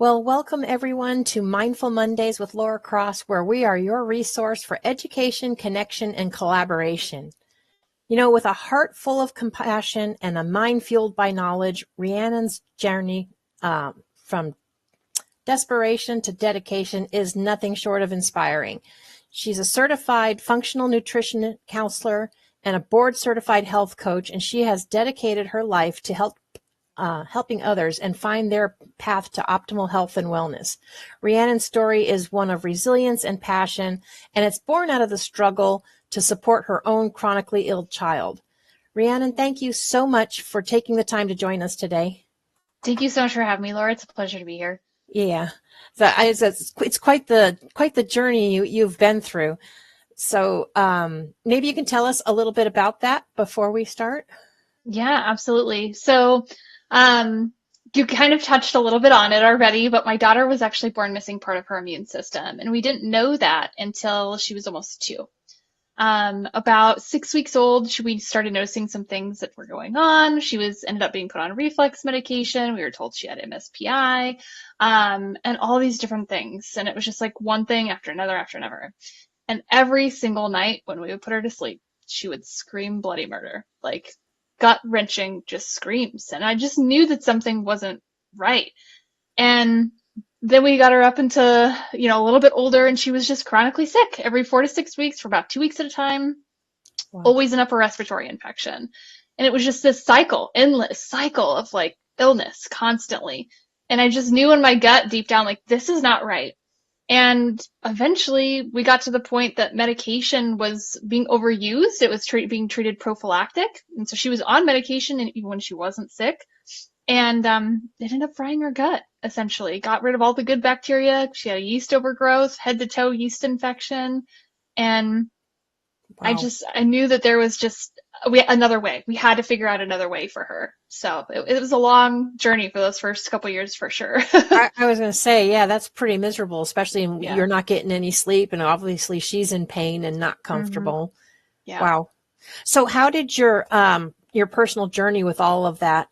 Well, welcome everyone to Mindful Mondays with Laura Cross, where we are your resource for education, connection, and collaboration. You know, with a heart full of compassion and a mind fueled by knowledge, Rhiannon's journey from desperation to dedication is nothing short of inspiring. She's a certified functional nutrition counselor and a board-certified health coach, and she has dedicated her life to helping others and find their path to optimal health and wellness. Rhiannon's story is one of resilience and passion, and it's born out of the struggle to support her own chronically ill child. Rhiannon, thank you so much for taking the time to join us today. Thank you so much for having me, Laura. It's a pleasure to be here. Yeah, it's quite the journey you've been through. So maybe you can tell us a little bit about that before we start. Yeah, absolutely. So you kind of touched a little bit on it already, but my daughter was actually born missing part of her immune system, and we didn't know that until she was almost 2. About 6 weeks old, we started noticing some things that were going on. She ended up being put on reflex medication. We were told she had MSPI, and all these different things. And it was just like one thing after another after another. And every single night when we would put her to sleep, she would scream bloody murder, like gut-wrenching just screams. And I just knew that something wasn't right. And then we got her up into, a little bit older, and she was just chronically sick every 4 to 6 weeks for about 2 weeks at a time. Wow. Always an upper respiratory infection. And it was just this endless cycle of like illness constantly. And I just knew in my gut deep down, like, this is not right. And eventually we got to the point that medication was being overused. It was being treated prophylactic. And so she was on medication and even when she wasn't sick. And it ended up frying her gut, essentially. Got rid of all the good bacteria. She had a yeast overgrowth, head-to-toe yeast infection. And wow. I knew that there was just another way. We had to figure out another way for her. So it was a long journey for those first couple years, for sure. I was going to say, yeah, that's pretty miserable, especially you're not getting any sleep. And obviously she's in pain and not comfortable. Mm-hmm. Yeah. Wow. So how did your personal journey with all of that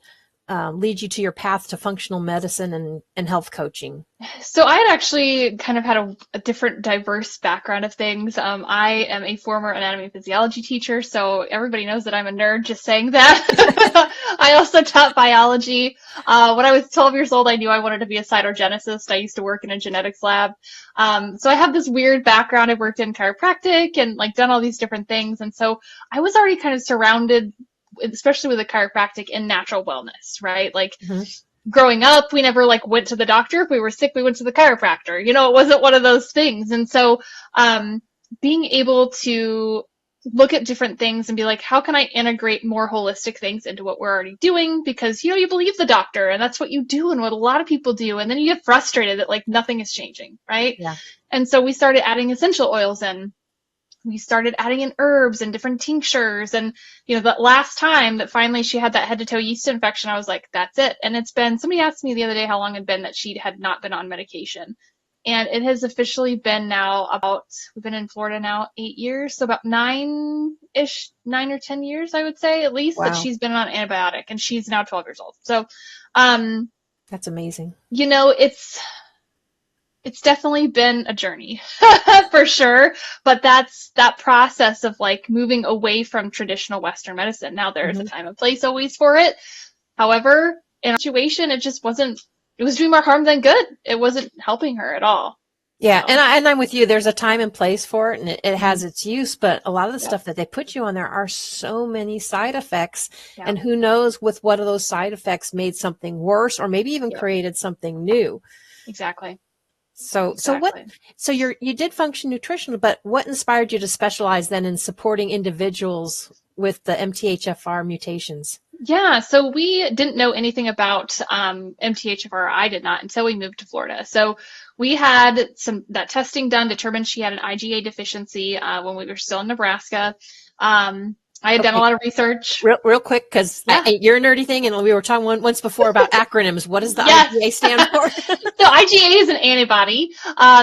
lead you to your path to functional medicine and health coaching? So I had actually kind of had a different diverse background of things. I am a former anatomy and physiology teacher, so everybody knows that I'm a nerd just saying that. I also taught biology. When I was 12 years old, I knew I wanted to be a cytogeneticist. I used to work in a genetics lab. So I have this weird background. I worked in chiropractic and like done all these different things. And so I was already kind of surrounded, especially with the chiropractic, in natural wellness, right? Like growing up, we never like went to the doctor. If we were sick, we went to the chiropractor. It wasn't one of those things. And so being able to look at different things and be like, how can I integrate more holistic things into what we're already doing? Because, you believe the doctor and that's what you do and what a lot of people do. And then you get frustrated that like nothing is changing, right? Yeah. And so we started adding essential oils in. We started adding in herbs and different tinctures. And, the last time that finally she had that head-to-toe yeast infection, I was like, that's it. And somebody asked me the other day how long it had been that she had not been on medication. And it has officially been we've been in Florida now 8 years. So about 9 or 10 years, I would say, at least, that she's been on antibiotic. And she's now 12 years old. So that's amazing. It's definitely been a journey for sure, but that's that process of like moving away from traditional Western medicine. Now there's a time and place always for it. However, in a situation, it was doing more harm than good. It wasn't helping her at all. Yeah. So. And I'm with you. There's a time and place for it and it has its use, but a lot of the stuff that they put you on, there are so many side effects and who knows with what of those side effects made something worse or maybe even created something new. Exactly. So you did function nutrition, but what inspired you to specialize then in supporting individuals with the MTHFR mutations? Yeah, so we didn't know anything about MTHFR. I did not until we moved to Florida. So we had that testing done, determined she had an IgA deficiency when we were still in Nebraska. I had done a lot of research. Real quick, because you're a nerdy thing, and we were talking once before about acronyms. What does the IgA stand for? So IgA is an antibody.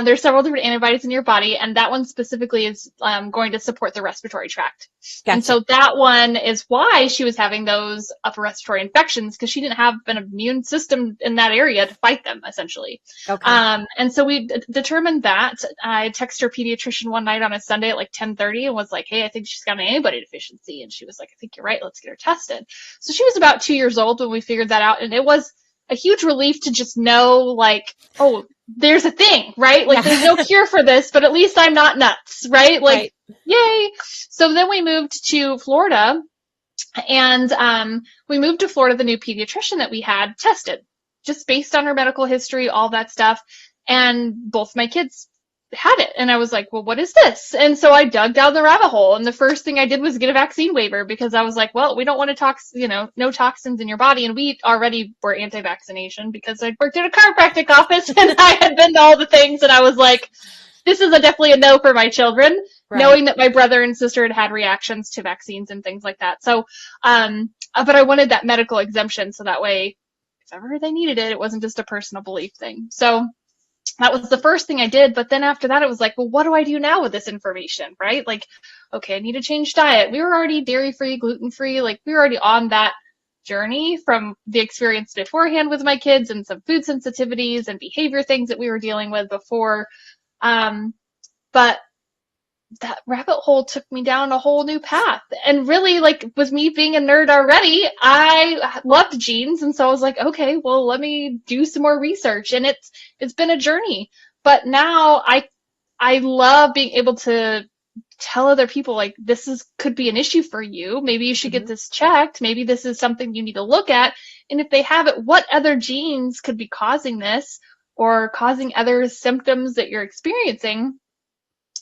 There's several different antibodies in your body, and that one specifically is going to support the respiratory tract. Gotcha. And so that one is why she was having those upper respiratory infections, because she didn't have an immune system in that area to fight them, essentially. Okay. And so we determined that. I texted her pediatrician one night on a Sunday at like 10:30 and was like, hey, I think she's got an antibody deficiency. And she was like, I think you're right. Let's get her tested. So she was about 2 years old when we figured that out. And it was a huge relief to just know, like, oh, there's a thing, right? Like, there's no cure for this, but at least I'm not nuts, right? Like, yay. So then we moved to Florida, and we moved to Florida, the new pediatrician that we had tested, just based on her medical history, all that stuff. And both my kids had it. And I was like, well, what is this? And so I dug down the rabbit hole. And the first thing I did was get a vaccine waiver, because I was like, well, we don't want to no toxins in your body. And we already were anti-vaccination because I worked at a chiropractic office and I had been to all the things. And I was like, this is definitely a no for my children, knowing that my brother and sister had had reactions to vaccines and things like that. So, but I wanted that medical exemption. So that way, if ever they needed it, it wasn't just a personal belief thing. So that was the first thing I did. But then after that, it was like, well, what do I do now with this information, right? Like, okay, I need to change diet. We were already dairy-free, gluten-free. Like, we were already on that journey from the experience beforehand with my kids and some food sensitivities and behavior things that we were dealing with before. But that rabbit hole took me down a whole new path. And really, like, with me being a nerd already, I loved genes. And so I was like, okay, well, let me do some more research. And it's been a journey. But now I love being able to tell other people, like, could be an issue for you. Maybe you should get this checked. Maybe this is something you need to look at. And if they have it, what other genes could be causing this or causing other symptoms that you're experiencing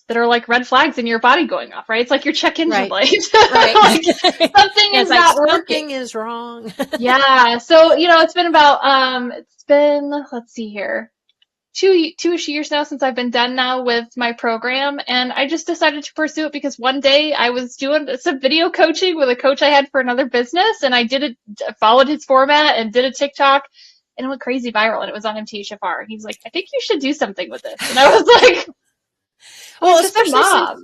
that are like red flags in your body going off, right? It's like your check engine light. Like, something is not working. Something is wrong. Yeah. So, it's been about, let's see here, two-ish years now since I've been done now with my program. And I just decided to pursue it because one day I was doing some video coaching with a coach I had for another business. And I followed his format and did a TikTok, and it went crazy viral, and it was on MTHFR. He's like, I think you should do something with this. And I was like, well,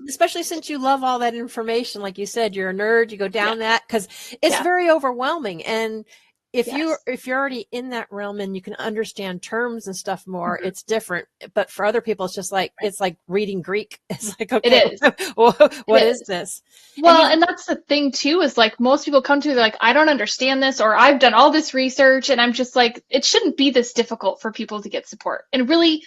especially since you love all that information, like you said, you're a nerd, you go down that, because it's very overwhelming. And if you're already in that realm and you can understand terms and stuff more, it's different. But for other people, it's just like, it's like reading Greek. It's like, okay, it is. what is this? Well, and that's the thing too, is like most people come to me, they're like, I don't understand this, or I've done all this research, and I'm just like, it shouldn't be this difficult for people to get support. And really,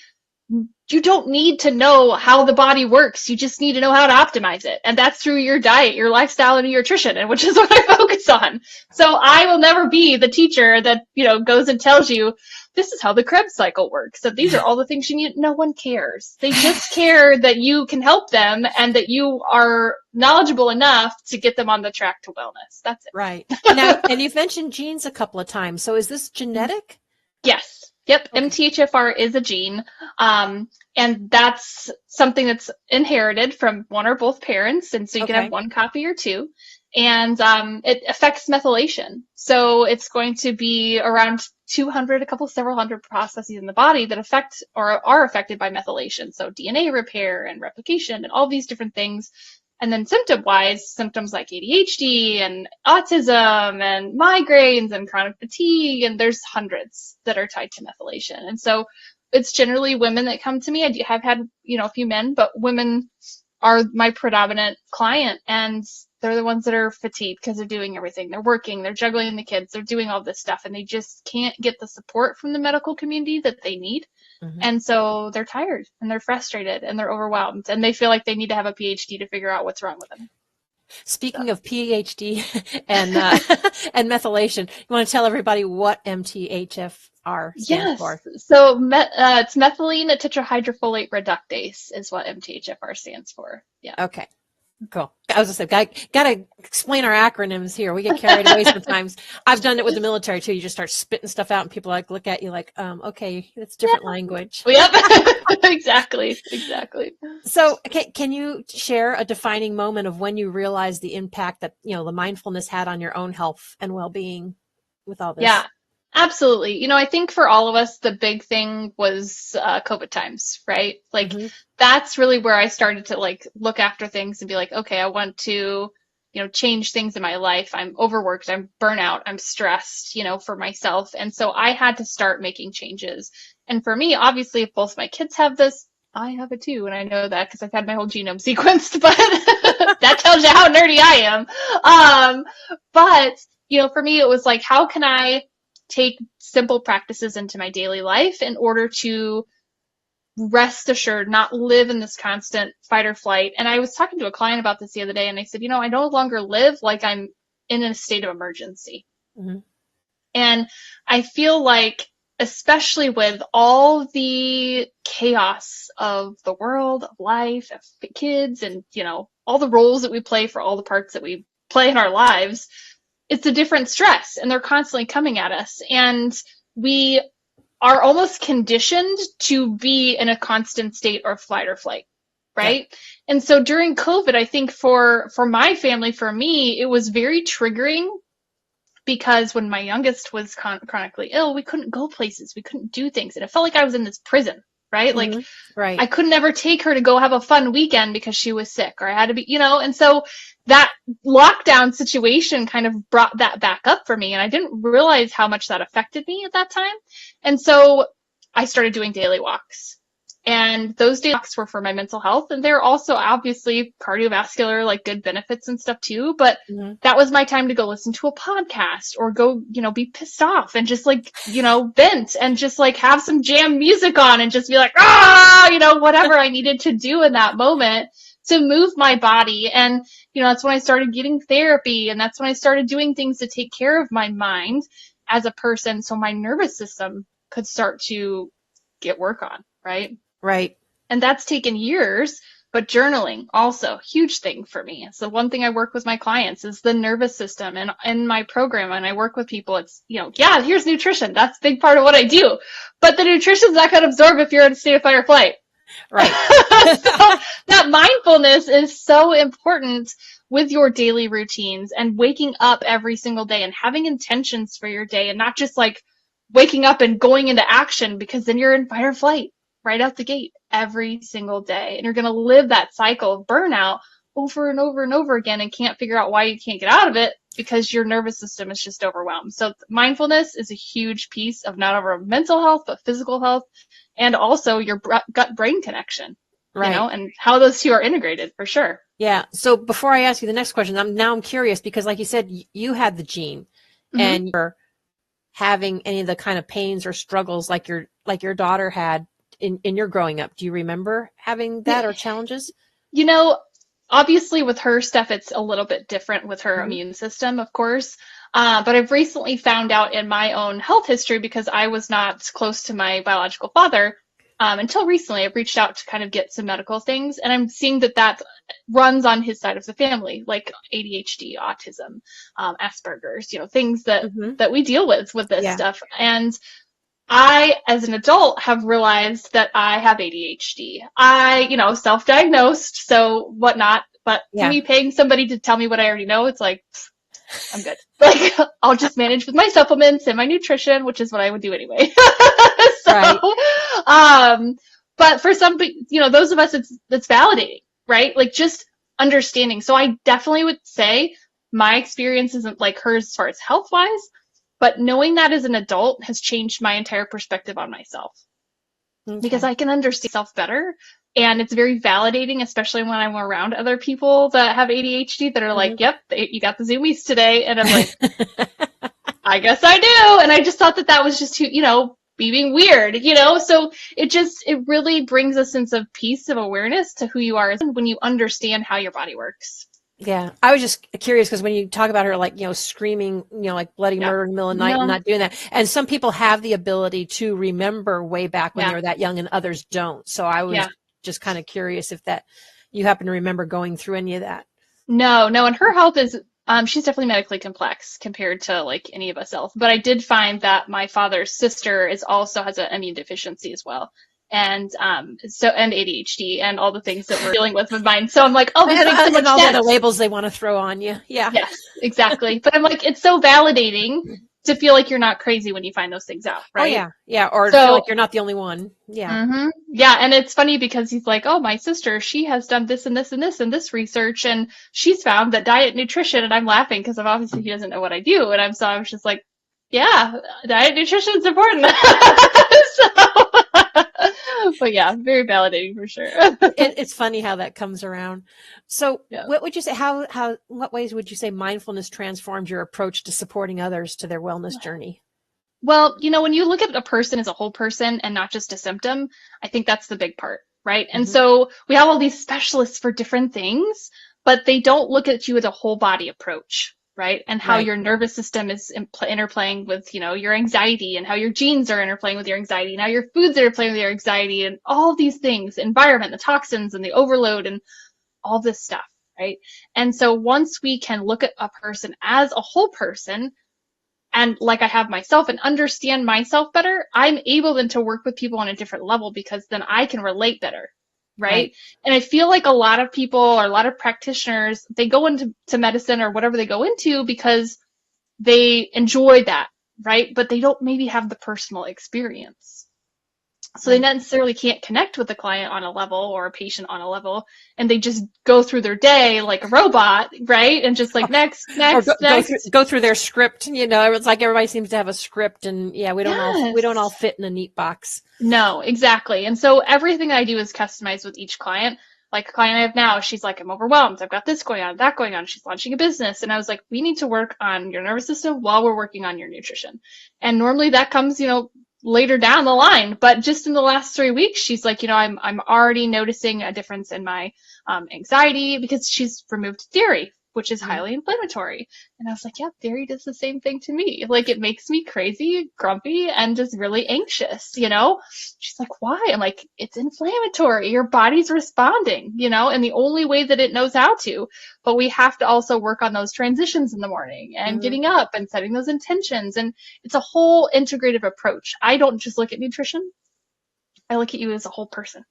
you don't need to know how the body works. You just need to know how to optimize it. And that's through your diet, your lifestyle, and your nutrition, and which is what I focus on. So I will never be the teacher that, goes and tells you, this is how the Krebs cycle works. So these are all the things you need. No one cares. They just care that you can help them and that you are knowledgeable enough to get them on the track to wellness. That's it. Right. Now, and you've mentioned genes a couple of times. So is this genetic? Yes. Yep. Okay. MTHFR is a gene. And that's something that's inherited from one or both parents. And so you can have one copy or two. And it affects methylation. So it's going to be around 200, several hundred processes in the body that affect or are affected by methylation. So DNA repair and replication and all these different things. And then symptom-wise, symptoms like ADHD and autism and migraines and chronic fatigue, and there's hundreds that are tied to methylation. And so it's generally women that come to me. I have had, a few men, but women are my predominant client, and they're the ones that are fatigued because they're doing everything. They're working, they're juggling the kids, they're doing all this stuff, and they just can't get the support from the medical community that they need. And so they're tired and they're frustrated and they're overwhelmed and they feel like they need to have a PhD to figure out what's wrong with them. Speaking of PhD and and methylation, you want to tell everybody what MTHFR stands for? So it's methylene tetrahydrofolate reductase is what MTHFR stands for. Yeah. Okay. Cool. I was just saying, got to explain our acronyms here. We get carried away sometimes. I've done it with the military too. You just start spitting stuff out and people look at you like, okay, it's different language. Yep. Exactly. So can you share a defining moment of when you realized the impact that, the mindfulness had on your own health and well-being with all this? Yeah. Absolutely. I think for all of us, the big thing was COVID times, right? Like that's really where I started to look after things and be like, okay, I want to change things in my life. I'm overworked, I'm burnout, I'm stressed, for myself. And so I had to start making changes. And for me, obviously, if both my kids have this, I have it too. And I know that because I've had my whole genome sequenced, but that tells you how nerdy I am. But, for me, it was like, how can I take simple practices into my daily life in order to rest assured, not live in this constant fight or flight. And I was talking to a client about this the other day, and I said, I no longer live like I'm in a state of emergency. Mm-hmm. And I feel like, especially with all the chaos of the world, of life, of kids, and, all the roles that we play for all the parts that we play in our lives, it's a different stress, and they're constantly coming at us. And we are almost conditioned to be in a constant state of flight or flight, right? Yeah. And so during COVID, I think for my family, for me, it was very triggering because when my youngest was chronically ill, we couldn't go places, we couldn't do things, and it felt like I was in this prison, right? Mm-hmm. Like, right. I couldn't ever take her to go have a fun weekend because she was sick, or I had to be, and so that lockdown situation kind of brought that back up for me, and I didn't realize how much that affected me at that time. And so I started doing daily walks, and those daily walks were for my mental health, and they're also obviously cardiovascular, like good benefits and stuff too. But mm-hmm. that was my time to go listen to a podcast, or go, be pissed off and just like, vent, and just like have some jam music on and just be like, whatever I needed to do in that moment to move my body. And, that's when I started getting therapy, and that's when I started doing things to take care of my mind as a person, so my nervous system could start to get work on, right? Right. And that's taken years, but journaling also huge thing for me. So one thing I work with my clients is the nervous system, and in my program, and I work with people, it's, here's nutrition. That's a big part of what I do, but the nutrition's not going to absorb if you're in a state of fight or flight. Right. So that mindfulness is so important with your daily routines, and waking up every single day and having intentions for your day, and not just like waking up and going into action, because then you're in fight or flight right out the gate every single day. And you're going to live that cycle of burnout over and over and over again, and can't figure out why you can't get out of it because your nervous system is just overwhelmed. So mindfulness is a huge piece of not only mental health, but physical health, and also your gut-brain connection, right? And how those two are integrated, for sure. Yeah. So before I ask you the next question, I'm curious, because like you said, you had the gene, mm-hmm. and you're having any of the kind of pains or struggles like your daughter had in your growing up. Do you remember having that or challenges? Obviously with her stuff, it's a little bit different with her mm-hmm. immune system, of course. But I've recently found out in my own health history, because I was not close to my biological father until recently. I've reached out to kind of get some medical things, and I'm seeing that runs on his side of the family, like ADHD, autism, Asperger's, things that, mm-hmm. that we deal with this stuff. And I, as an adult, have realized that I have ADHD. I, self-diagnosed, so whatnot. But me paying somebody to tell me what I already know, it's like, I'm good. Like, I'll just manage with my supplements and my nutrition, which is what I would do anyway. So, right. But for some, those of us, it's validating, right? Like, just understanding. So I definitely would say my experience isn't like hers as far as health-wise, but knowing that as an adult has changed my entire perspective on myself. Okay. Because I can understand myself better. And it's very validating, especially when I'm around other people that have ADHD that are like, yep, you got the zoomies today. And I'm like, I guess I do. And I just thought that was just, being weird, So it really brings a sense of peace, of awareness to who you are when you understand how your body works. Yeah. I was just curious, because when you talk about her, like, screaming, like bloody murder in the middle of the night and not doing that. And some people have the ability to remember way back when they were that young, and others don't. So I was just kind of curious if that you happen to remember going through any of that. No. And her health is, she's definitely medically complex compared to like any of us else. But I did find that my father's sister also has an immune deficiency as well. And and ADHD and all the things that we're dealing with mine. So I'm like, oh, this makes so much sense. All the labels they want to throw on you. Yeah. Yes, exactly. But I'm like, it's so validating to feel like you're not crazy when you find those things out, right? Oh yeah. Yeah. Or to feel So like you're not the only one. Yeah. yeah, and it's funny because he's like, oh, my sister, she has done this and this and this and this research, and she's found that diet nutrition, and I'm laughing because obviously he doesn't know what I do, and I was just like, yeah, diet nutrition is important. So, but yeah, very validating for sure. It's funny how that comes around. So Yeah. what would you say, what ways would you say mindfulness transformed your approach to supporting others to their wellness journey? Well, when you look at a person as a whole person and not just a symptom, I think that's the big part, right? And so we have all these specialists for different things, but they don't look at you as a whole body approach, right? And how your nervous system is interplaying with, your anxiety, and how your genes are interplaying with your anxiety, and how your foods are interplaying with your anxiety, and all these things, environment, the toxins and the overload and all this stuff, right? And so once we can look at a person as a whole person, and like I have myself, and understand myself better, I'm able then to work with people on a different level because then I can relate better. Right? And I feel like a lot of people, or a lot of practitioners, they go into medicine or whatever they go into because they enjoy that, right? But they don't maybe have the personal experience. So they necessarily can't connect with the client on a level, or a patient on a level, and they just go through their day like a robot, right? And just like next. Go through their script. It's like everybody seems to have a script, and yeah, we don't all fit in a neat box. No, exactly. And so everything I do is customized with each client. Like a client I have now, she's like, I'm overwhelmed. I've got this going on, that going on. She's launching a business. And I was like, we need to work on your nervous system while we're working on your nutrition. And normally that comes, later down the line. But just in the last 3 weeks, she's like, I'm already noticing a difference in my anxiety, because she's removed dairy, which is highly inflammatory. And I was like, yeah, dairy does the same thing to me. Like, it makes me crazy, grumpy, and just really anxious, She's like, why? I'm like, it's inflammatory. Your body's responding, and the only way that it knows how to. But we have to also work on those transitions in the morning, and getting up and setting those intentions. And it's a whole integrative approach. I don't just look at nutrition. I look at you as a whole person.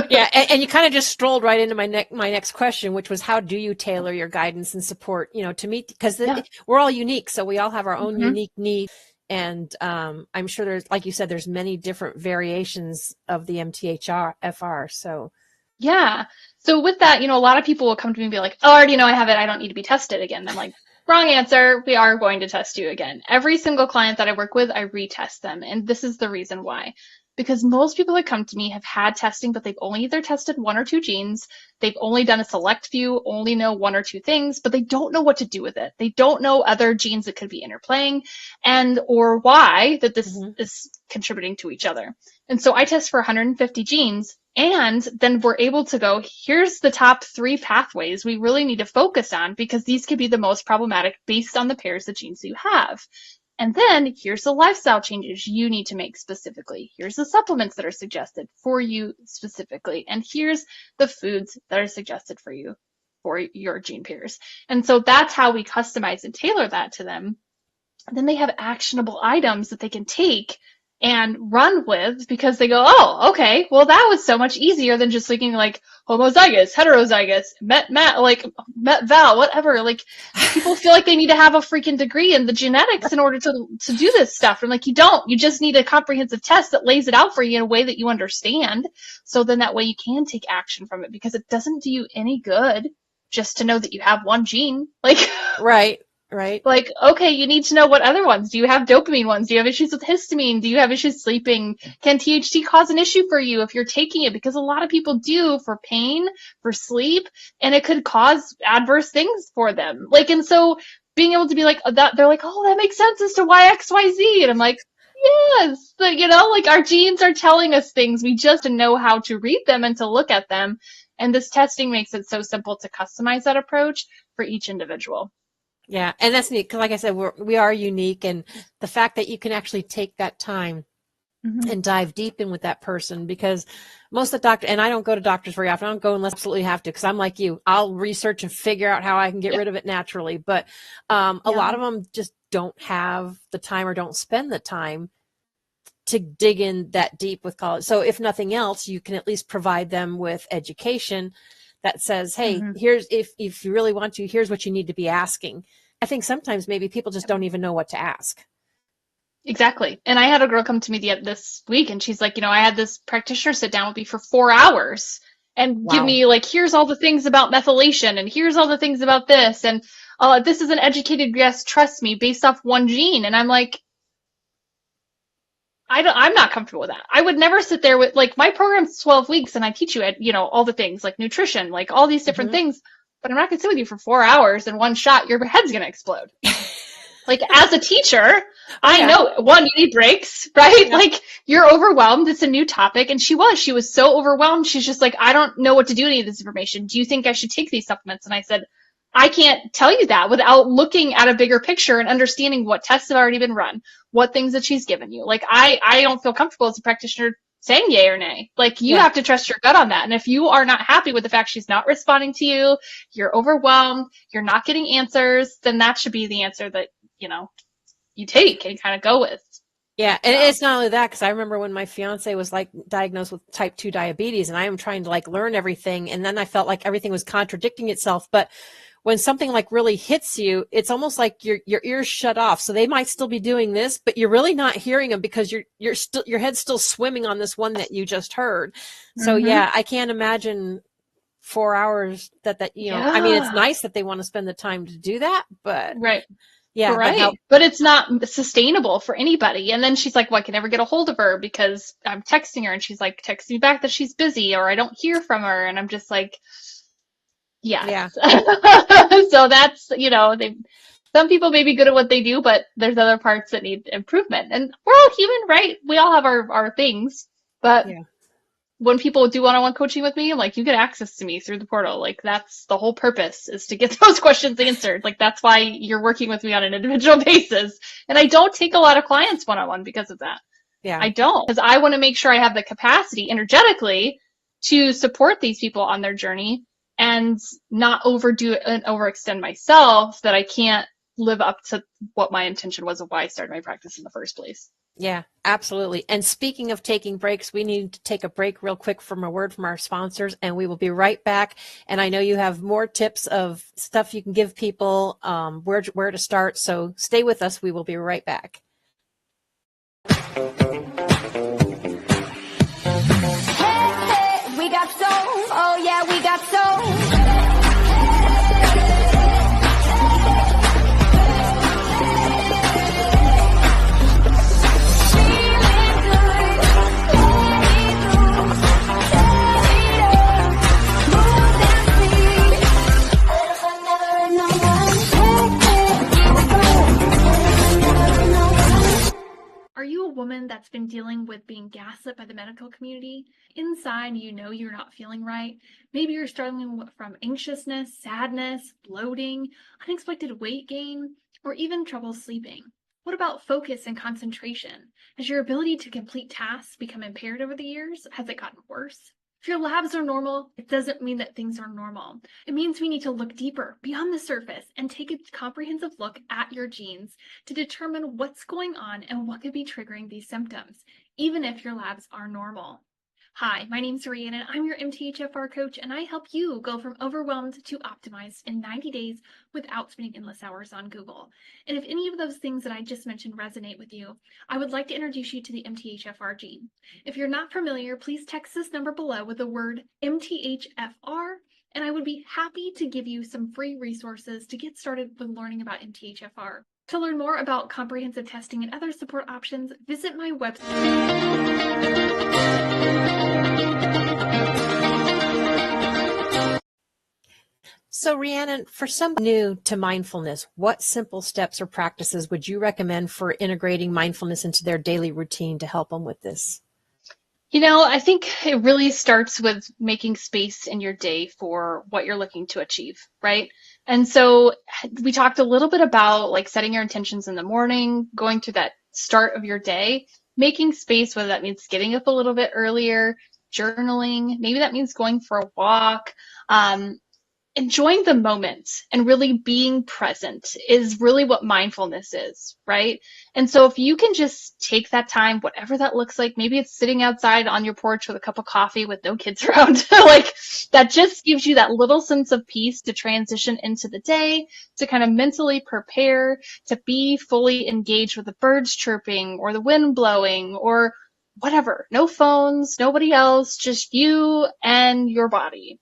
Yeah, and you kind of just strolled right into my next question, which was, how do you tailor your guidance and support, to meet, because we're all unique, so we all have our own unique needs, and I'm sure there's, like you said, there's many different variations of the MTHFR. So yeah, so with that, a lot of people will come to me and be like, oh, I already know I have it. I don't need to be tested again. I'm like, wrong answer. We are going to test you again. Every single client that I work with, I retest them, and this is the reason why. Because most people that come to me have had testing, but they've only either tested 1 or 2 genes. They've only done a select few, only know 1 or 2 things, but they don't know what to do with it. They don't know other genes that could be interplaying, or why that this is contributing to each other. And so I test for 150 genes, and then we're able to go, here's the top 3 pathways we really need to focus on, because these could be the most problematic based on the pairs of genes that you have. And then here's the lifestyle changes you need to make specifically. Here's the supplements that are suggested for you specifically. And here's the foods that are suggested for you for your gene pairs. And so that's how we customize and tailor that to them. And then they have actionable items that they can take and run with, because they go, oh, okay, well, that was so much easier than just thinking like homozygous, heterozygous, met val, whatever. Like, people feel like they need to have a freaking degree in the genetics in order to do this stuff. And like, you don't. You just need a comprehensive test that lays it out for you in a way that you understand. So then that way you can take action from it, because it doesn't do you any good just to know that you have one gene. Like, right. Like, okay, you need to know what other ones. Do you have dopamine ones? Do you have issues with histamine? Do you have issues sleeping? Can THC cause an issue for you if you're taking it? Because a lot of people do, for pain, for sleep, and it could cause adverse things for them. Like, and so being able to be like that, they're like, oh, that makes sense as to why XYZ. And I'm like, yes, but, like, our genes are telling us things. We just know how to read them and to look at them. And this testing makes it so simple to customize that approach for each individual. Yeah, and that's neat, because like I said, we are unique, and the fact that you can actually take that time and dive deep in with that person, because most of the doctor, and I don't go to doctors very often. I don't go unless I absolutely have to, because I'm like you. I'll research and figure out how I can get rid of it naturally. But a lot of them just don't have the time, or don't spend the time to dig in that deep with college. So if nothing else, you can at least provide them with education that says, hey, here's, if you really want to, here's what you need to be asking. I think sometimes maybe people just don't even know what to ask. Exactly. And I had a girl come to me this week and she's like, I had this practitioner sit down with me for 4 hours and give Wow. me like, here's all the things about methylation and here's all the things about this. And this is an educated guess, trust me, based off one gene. And I'm like, I'm not comfortable with that. I would never sit there with like my program's 12 weeks and I teach you, all the things like nutrition, like all these different things, but I'm not going to sit with you for 4 hours in one shot. Your head's going to explode. Like as a teacher, I know one, you need breaks, right? Yeah. Like you're overwhelmed. It's a new topic. And she was so overwhelmed. She's just like, I don't know what to do with any of this information. Do you think I should take these supplements? And I said, I can't tell you that without looking at a bigger picture and understanding what tests have already been run, what things that she's given you. Like I don't feel comfortable as a practitioner saying yay or nay. Like you have to trust your gut on that. And if you are not happy with the fact she's not responding to you, you're overwhelmed, you're not getting answers, then that should be the answer that, you take and kind of go with. Yeah. And it's not only that, because I remember when my fiance was like diagnosed with type 2 diabetes and I am trying to like learn everything. And then I felt like everything was contradicting itself. But when something like really hits you, it's almost like your ears shut off. So they might still be doing this, but you're really not hearing them because your head's still swimming on this one that you just heard. So yeah, I can't imagine 4 hours that I mean, it's nice that they want to spend the time to do that, but right. Yeah. Right. But it's not sustainable for anybody. And then she's like, well, I can never get a hold of her because I'm texting her and she's like, text me back that she's busy or I don't hear from her. And I'm just like, yes. Yeah. So that's, some people may be good at what they do, but there's other parts that need improvement. And we're all human, right? We all have our things. But when people do one-on-one coaching with me, like you get access to me through the portal. Like that's the whole purpose, is to get those questions answered. Like that's why you're working with me on an individual basis. And I don't take a lot of clients one-on-one because of that. Yeah. I don't, because I want to make sure I have the capacity energetically to support these people on their journey and not overdo it and overextend myself, that I can't live up to what my intention was of why I started my practice in the first place. Yeah, absolutely. And speaking of taking breaks, we need to take a break real quick from a word from our sponsors, and we will be right back. And I know you have more tips of stuff you can give people, where to start. So stay with us. We will be right back. Hey, we got soul. Oh yeah, we got soul. Are you a woman that's been dealing with being gaslit by the medical community? Inside, you're not feeling right. Maybe you're struggling from anxiousness, sadness, bloating, unexpected weight gain, or even trouble sleeping. What about focus and concentration? Has your ability to complete tasks become impaired over the years? Has it gotten worse? If your labs are normal, it doesn't mean that things are normal. It means we need to look deeper, beyond the surface, and take a comprehensive look at your genes to determine what's going on and what could be triggering these symptoms, even if your labs are normal. Hi, my name's Rhiannon. I'm your MTHFR coach, and I help you go from overwhelmed to optimized in 90 days without spending endless hours on Google. And if any of those things that I just mentioned resonate with you, I would like to introduce you to the MTHFR gene. If you're not familiar, please text this number below with the word MTHFR, and I would be happy to give you some free resources to get started with learning about MTHFR. To learn more about comprehensive testing and other support options, visit my website. So Rhiannon, for somebody new to mindfulness, what simple steps or practices would you recommend for integrating mindfulness into their daily routine to help them with this? I think it really starts with making space in your day for what you're looking to achieve, right? And so we talked a little bit about like setting your intentions in the morning, going through that start of your day, making space, whether that means getting up a little bit earlier, journaling, maybe that means going for a walk, enjoying the moment and really being present is really what mindfulness is, right? And so if you can just take that time, whatever that looks like, maybe it's sitting outside on your porch with a cup of coffee with no kids around, like that just gives you that little sense of peace to transition into the day, to kind of mentally prepare, to be fully engaged with the birds chirping or the wind blowing or whatever. No phones, nobody else, just you and your body.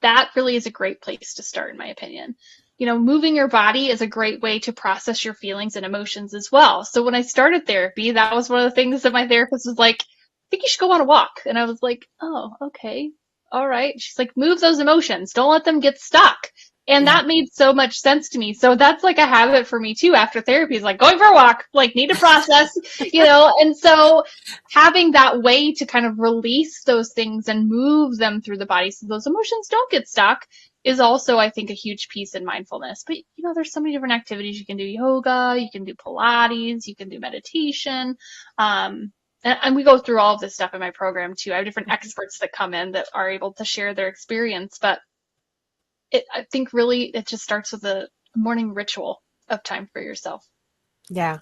That really is a great place to start, in my opinion. Moving your body is a great way to process your feelings and emotions as well. So when I started therapy, that was one of the things that my therapist was like, I think you should go on a walk. And I was like, oh, okay. All right. She's like, move those emotions. Don't let them get stuck. And that made so much sense to me. So that's like a habit for me too after therapy is like going for a walk, like need to process, and so having that way to kind of release those things and move them through the body so those emotions don't get stuck is also, I think, a huge piece in mindfulness. But, there's so many different activities. You can do yoga, you can do Pilates, you can do meditation. And we go through all of this stuff in my program too. I have different experts that come in that are able to share their experience, but I think really it just starts with a morning ritual of time for yourself. Yeah.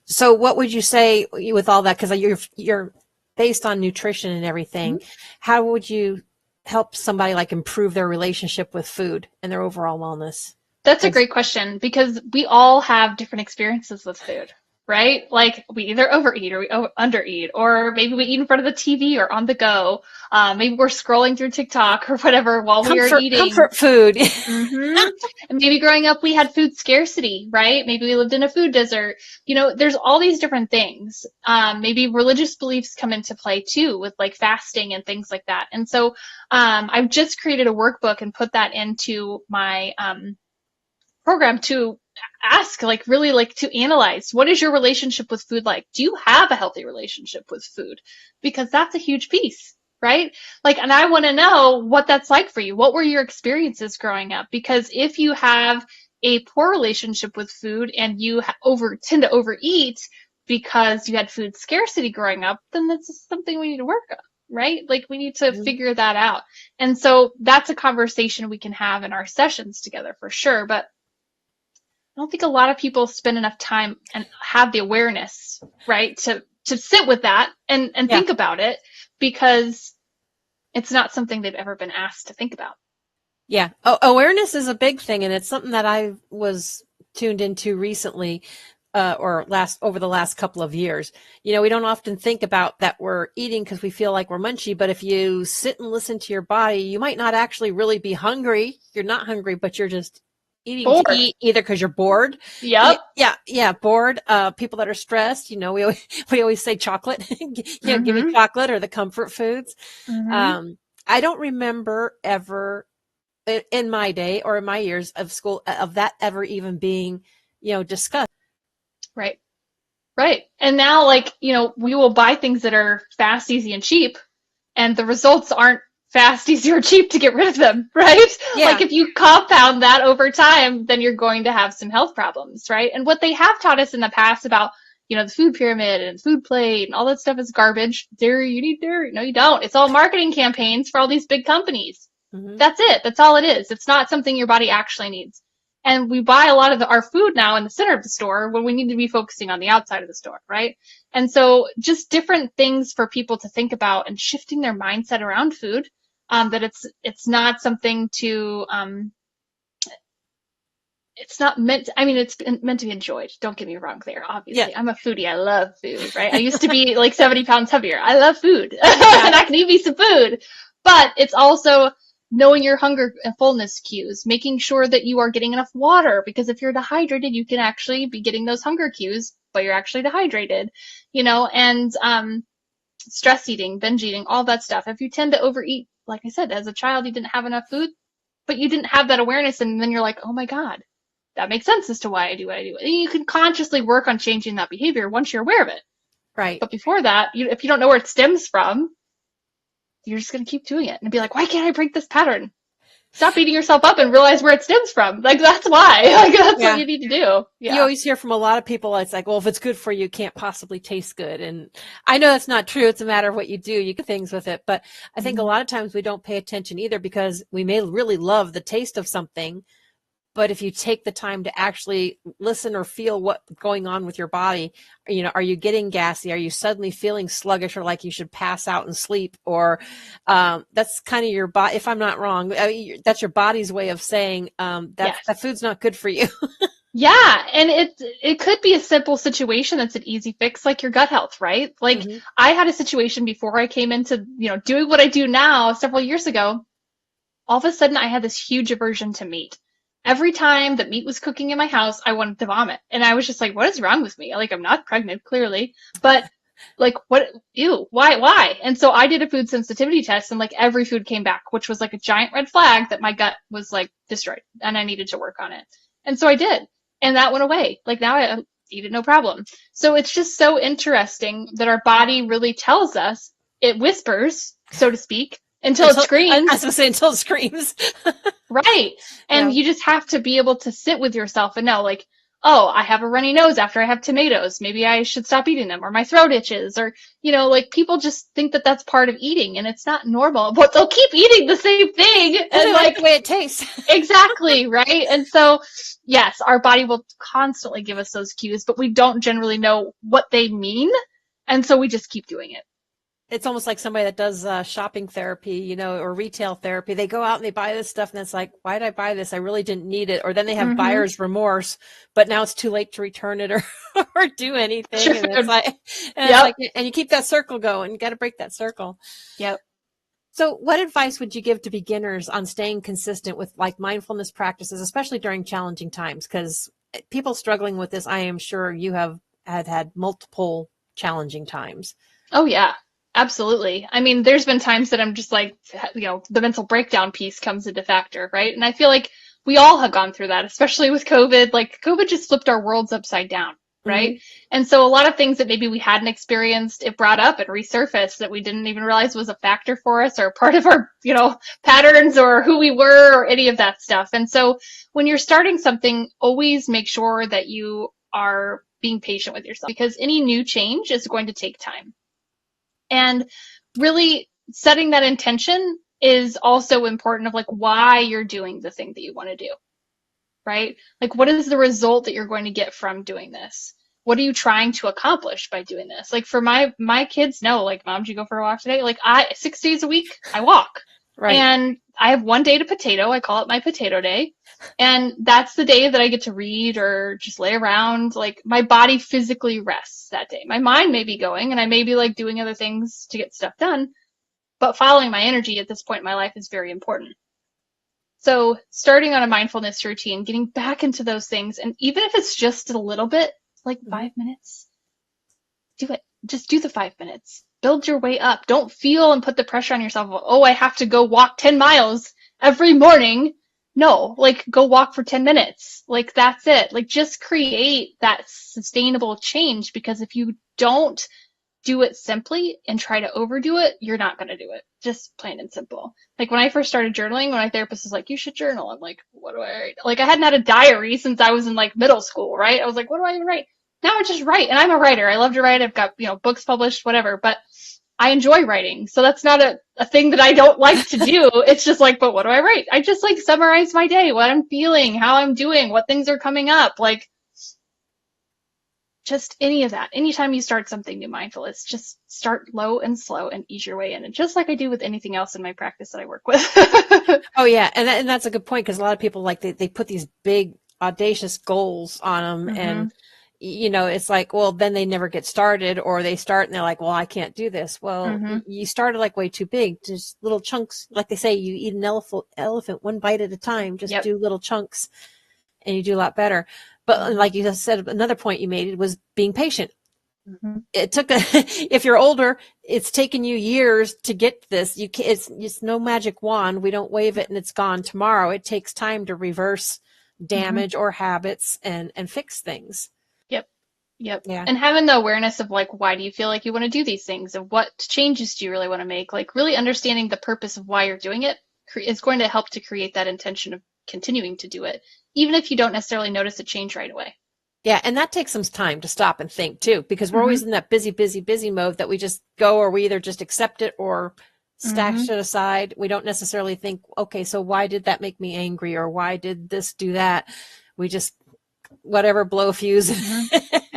So what would you say with all that? Because you're based on nutrition and everything. Mm-hmm. How would you help somebody like improve their relationship with food and their overall wellness? That's a great question because we all have different experiences with food, right? Like we either overeat or we undereat, or maybe we eat in front of the TV or on the go. Maybe we're scrolling through TikTok or whatever while we are eating. Comfort food. Mm-hmm. And maybe growing up we had food scarcity, right? Maybe we lived in a food desert. There's all these different things. Maybe religious beliefs come into play too with like fasting and things like that. And so I've just created a workbook and put that into my program to ask, like really like to analyze, what is your relationship with food like? Do you have a healthy relationship with food? Because that's a huge piece, right? Like, and I want to know what that's like for you. What were your experiences growing up? Because if you have a poor relationship with food and you tend to overeat because you had food scarcity growing up, then that's something we need to work on, right? Like we need to figure that out. And so that's a conversation we can have in our sessions together for sure. But I don't think a lot of people spend enough time and have the awareness, right, to sit with that and think about it, because it's not something they've ever been asked to think about. Yeah. Awareness is a big thing. And it's something that I was tuned into recently, over the last couple of years. We don't often think about that we're eating because we feel like we're munchy, but if you sit and listen to your body, you might not actually really be hungry. You're not hungry, but you're just eating bored. To eat, either because you're bored. Yep. Yeah. Bored. People that are stressed, we always say chocolate, give me chocolate or the comfort foods. Mm-hmm. I don't remember ever in my day or in my years of school of that ever even being, discussed. Right. And now we will buy things that are fast, easy, and cheap, and the results aren't fast, easy, or cheap to get rid of them, right? Yeah. Like if you compound that over time, then you're going to have some health problems, right? And what they have taught us in the past about, the food pyramid and food plate and all that stuff is garbage. Dairy, you need dairy. No, you don't. It's all marketing campaigns for all these big companies. Mm-hmm. That's it. That's all it is. It's not something your body actually needs. And we buy a lot of our food now in the center of the store when we need to be focusing on the outside of the store, right? And so just different things for people to think about and shifting their mindset around food. That it's not something to, it's not meant, it's meant to be enjoyed. Don't get me wrong there. Obviously, I'm a foodie. I love food, right? I used to be like 70 pounds heavier. I love food and I can eat me some food, but it's also knowing your hunger and fullness cues, making sure that you are getting enough water, because if you're dehydrated, you can actually be getting those hunger cues, but you're actually dehydrated, and, stress eating, binge eating, all that stuff. If you tend to overeat, like I said, as a child, you didn't have enough food, but you didn't have that awareness. And then you're like, oh my God, that makes sense as to why I do what I do. And you can consciously work on changing that behavior once you're aware of it. Right. But before that, if you don't know where it stems from, you're just going to keep doing it and be like, why can't I break this pattern? stop beating yourself up and realize where it stems from. Like, that's why. Like, that's what you need to do. Yeah. You always hear from a lot of people, it's like, well, if it's good for you, it can't possibly taste good. And I know that's not true. It's a matter of what you do. You get things with it. But I think a lot of times we don't pay attention either, because we may really love the taste of something. But if you take the time to actually listen or feel what's going on with your body, are you getting gassy? Are you suddenly feeling sluggish or like you should pass out and sleep? Or that's kind of your body, if I'm not wrong, that's your body's way of saying that food's not good for you. Yeah, and it could be a simple situation that's an easy fix, like your gut health, right? Like, I had a situation before I came into, doing what I do now several years ago. All of a sudden, I had this huge aversion to meat. Every time that meat was cooking in my house, I wanted to vomit. And I was just like, what is wrong with me? Like, I'm not pregnant, clearly. But, like, what? Ew, why? And so I did a food sensitivity test, and, like, every food came back, which was, like, a giant red flag that my gut was, like, destroyed, and I needed to work on it. And so I did. And that went away. Like, now I eat it no problem. So it's just so interesting that our body really tells us, it whispers, so to speak, until it screams. I was going to say, until it screams. Right. And you just have to be able to sit with yourself and know, like, oh, I have a runny nose after I have tomatoes. Maybe I should stop eating them, or my throat itches, or, like, people just think that that's part of eating, and it's not normal, but they'll keep eating the same thing. And like the way it tastes. Exactly. Right. And so, yes, our body will constantly give us those cues, but we don't generally know what they mean. And so we just keep doing it. It's almost like somebody that does shopping therapy, or retail therapy. They go out and they buy this stuff, and it's like, why did I buy this? I really didn't need it. Or then they have buyer's remorse, but now it's too late to return it or do anything. Sure. And it's like, and you keep that circle going. You got to break that circle. Yep. So what advice would you give to beginners on staying consistent with, like, mindfulness practices, especially during challenging times? Because people struggling with this, I am sure you have had multiple challenging times. Oh, yeah. Absolutely. I mean, there's been times that I'm just like, the mental breakdown piece comes into factor, right? And I feel like we all have gone through that, especially with COVID. Like, COVID just flipped our worlds upside down, right? And so a lot of things that maybe we hadn't experienced, it brought up and resurfaced that we didn't even realize was a factor for us, or part of our, patterns, or who we were, or any of that stuff. And so when you're starting something, always make sure that you are being patient with yourself, because any new change is going to take time. And really setting that intention is also important, of, like, why you're doing the thing that you want to do, right? Like, what is the result that you're going to get from doing this? What are you trying to accomplish by doing this? Like, for my kids know, like, Mom, did you go for a walk today? Like, 6 days a week, I walk. Right. And I have one day to potato. I call it my potato day. And that's the day that I get to read or just lay around. Like, my body physically rests that day. My mind may be going, and I may be, like, doing other things to get stuff done, but following my energy at this point in my life is very important. So starting on a mindfulness routine, getting back into those things, and even if it's just a little bit, like 5 minutes, do it. Just do the 5 minutes. Build your way up. Don't feel and put the pressure on yourself. Oh, I have to go walk 10 miles every morning. No, like, go walk for 10 minutes. Like, that's it. Like, just create that sustainable change, because if you don't do it simply and try to overdo it, you're not going to do it. Just plain and simple. Like, when I first started journaling, when my therapist was like, you should journal, I'm like, what do I write? Like, I hadn't had a diary since I was in, like, middle school, right? I was like, what do I even write? Now I just write, and I'm a writer. I love to write. I've got, books published, whatever, but I enjoy writing. So that's not a thing that I don't like to do. It's just like, but what do I write? I just, like, summarize my day, what I'm feeling, how I'm doing, what things are coming up. Like, just any of that. Anytime you start something new mindful, it's just start low and slow and ease your way in. And just like I do with anything else in my practice that I work with. Oh, yeah. And that's a good point, because a lot of people, like, they put these big, audacious goals on them, and it's like, well, then they never get started, or they start and they're like, well, I can't do this. Well, you started, like, way too big. Just little chunks. Like they say, you eat an elephant one bite at a time. Just do little chunks, and you do a lot better. But like you just said, another point you made was being patient. It took if you're older, it's taken you years to get this. It's no magic wand. We don't wave it and it's gone tomorrow. It takes time to reverse damage or habits and fix things. Yep. Yeah. And having the awareness of, like, why do you feel like you want to do these things, and what changes do you really want to make? Like, really understanding the purpose of why you're doing it is going to help to create that intention of continuing to do it, even if you don't necessarily notice a change right away. Yeah, and that takes some time to stop and think too, because we're always in that busy mode that we just go, or we either just accept it or stash it aside. We don't necessarily think, okay, so why did that make me angry, or why did this do that? We just whatever, blow a fuse.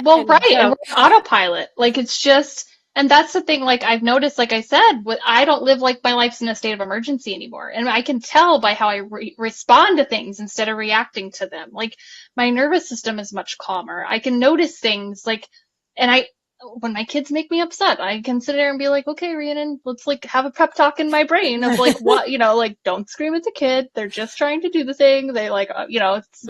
Well, right. And we're on autopilot. Like, it's just, and that's the thing, like, I've noticed, like I said, I don't live like my life's in a state of emergency anymore. And I can tell by how I respond to things instead of reacting to them. Like, my nervous system is much calmer. I can notice things, like, and when my kids make me upset, I can sit there and be like, okay, Rhiannon, let's like have a pep talk in my brain of like, what, like, don't scream at the kid. They're just trying to do the thing. They like, it's,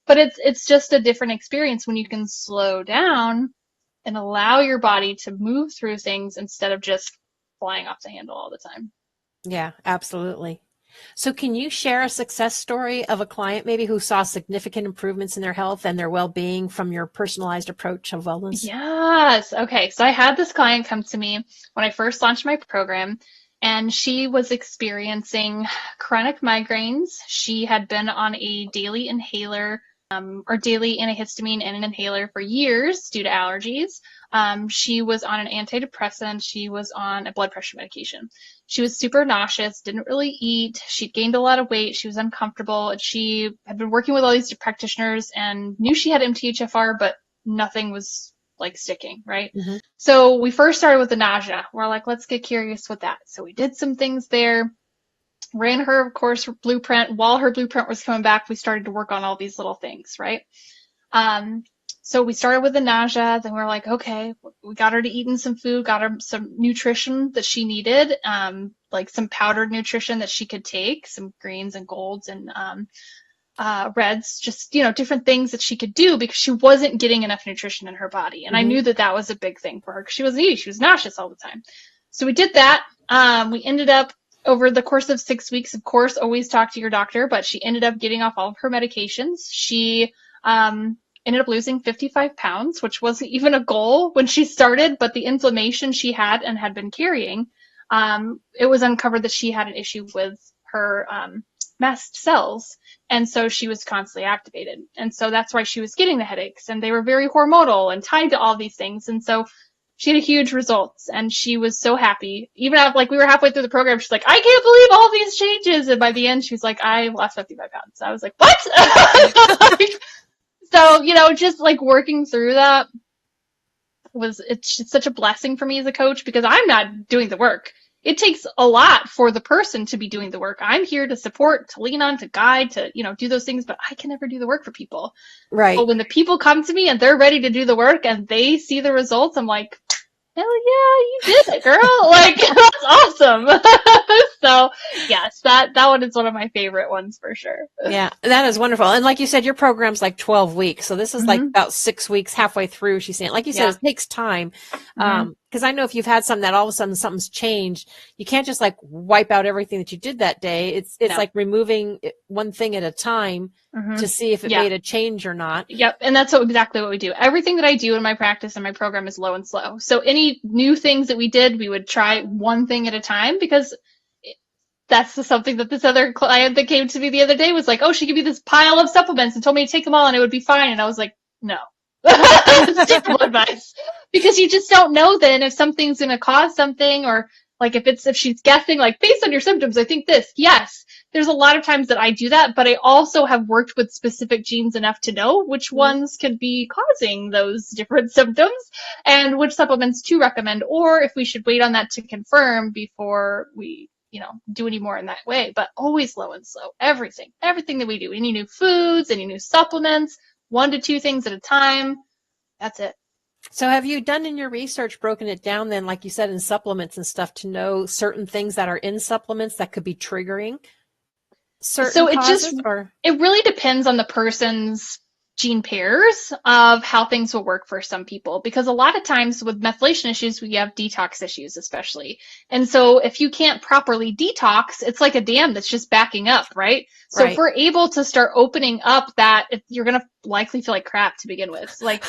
but it's just a different experience when you can slow down and allow your body to move through things instead of just flying off the handle all the time. Yeah, absolutely. So can you share a success story of a client maybe who saw significant improvements in their health and their well-being from your personalized approach of wellness? Yes. Okay. So I had this client come to me when I first launched my program, and she was experiencing chronic migraines. She had been on a daily inhaler or daily antihistamine and an inhaler for years due to allergies. She was on an antidepressant. She was on a blood pressure medication. She was super nauseous, didn't really eat. She'd gained a lot of weight. She was uncomfortable. And she had been working with all these practitioners and knew she had MTHFR, but nothing was like sticking, right? So we first started with the nausea. We're like, let's get curious with that. So we did some things there. Ran her, of course, blueprint. While her blueprint was coming back, we started to work on all these little things, right? So we started with the nausea. Then we were like, okay, we got her to eating some food, got her some nutrition that she needed, like some powdered nutrition that she could take, some greens and golds and reds, just, different things that she could do because she wasn't getting enough nutrition in her body. And I knew that was a big thing for her because she wasn't eating. She was nauseous all the time. So we did that. We ended up, over the course of 6 weeks, of course, always talk to your doctor, but she ended up getting off all of her medications. She ended up losing 55 pounds, which wasn't even a goal when she started, but the inflammation she had and had been carrying, it was uncovered that she had an issue with her mast cells. And so she was constantly activated. And so that's why she was getting the headaches. And they were very hormonal and tied to all these things. And so she had huge results, and she was so happy. Even after, like, we were halfway through the program, she's like, I can't believe all these changes. And by the end, she was like, I lost 55 pounds. I was like, what? So, just like working through that it's just such a blessing for me as a coach because I'm not doing the work. It takes a lot for the person to be doing the work. I'm here to support, to lean on, to guide, to, do those things, but I can never do the work for people. Right. But when the people come to me and they're ready to do the work and they see the results, I'm like, hell yeah, you did it, girl. Like, that's awesome. So yes, that one is one of my favorite ones for sure. Yeah, that is wonderful. And like you said, your program's like 12 weeks. So this is like about 6 weeks, halfway through, she's saying. Like you said, it takes time. Because I know if you've had something that all of a sudden something's changed, you can't just like wipe out everything that you did that day. It's like removing one thing at a time to see if it made a change or not. Yep. And that's exactly what we do. Everything that I do in my practice and my program is low and slow. So any new things that we did, we would try one thing at a time because that's something that this other client that came to me the other day was like, oh, she gave me this pile of supplements and told me to take them all and it would be fine. And I was like, no. It's terrible advice because you just don't know then if something's going to cause something, or like if she's guessing, like, based on your symptoms, I think this. Yes, there's a lot of times that I do that, but I also have worked with specific genes enough to know which ones could be causing those different symptoms and which supplements to recommend, or if we should wait on that to confirm before we do any more in that way. But always low and slow. Everything that we do, any new foods, any new supplements, 1 to 2 things at a time. That's it. So have you done in your research, broken it down then, like you said, in supplements and stuff, to know certain things that are in supplements that could be triggering certain causes? It really depends on the person's gene pairs of how things will work for some people, because a lot of times with methylation issues, we have detox issues, especially. And so if you can't properly detox, it's like a dam that's just backing up, right? So if we're able to start opening up that, you're going to likely feel like crap to begin with. Like,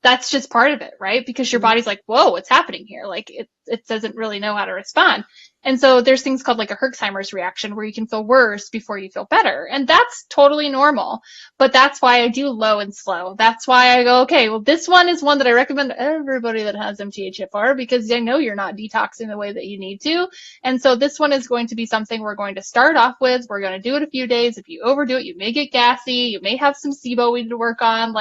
that's just part of it, right? Because your body's like, whoa, what's happening here? Like it doesn't really know how to respond. And so there's things called like a Herxheimer's reaction where you can feel worse before you feel better. And that's totally normal. But that's why I do low and slow. That's why I go, okay, well, this one is one that I recommend to everybody that has MTHFR because I know you're not detoxing the way that you need to. And so this one is going to be something we're going to start off with. We're going to do it a few days. If you overdo it, you may get gassy. You may have some SIBO we need to work on.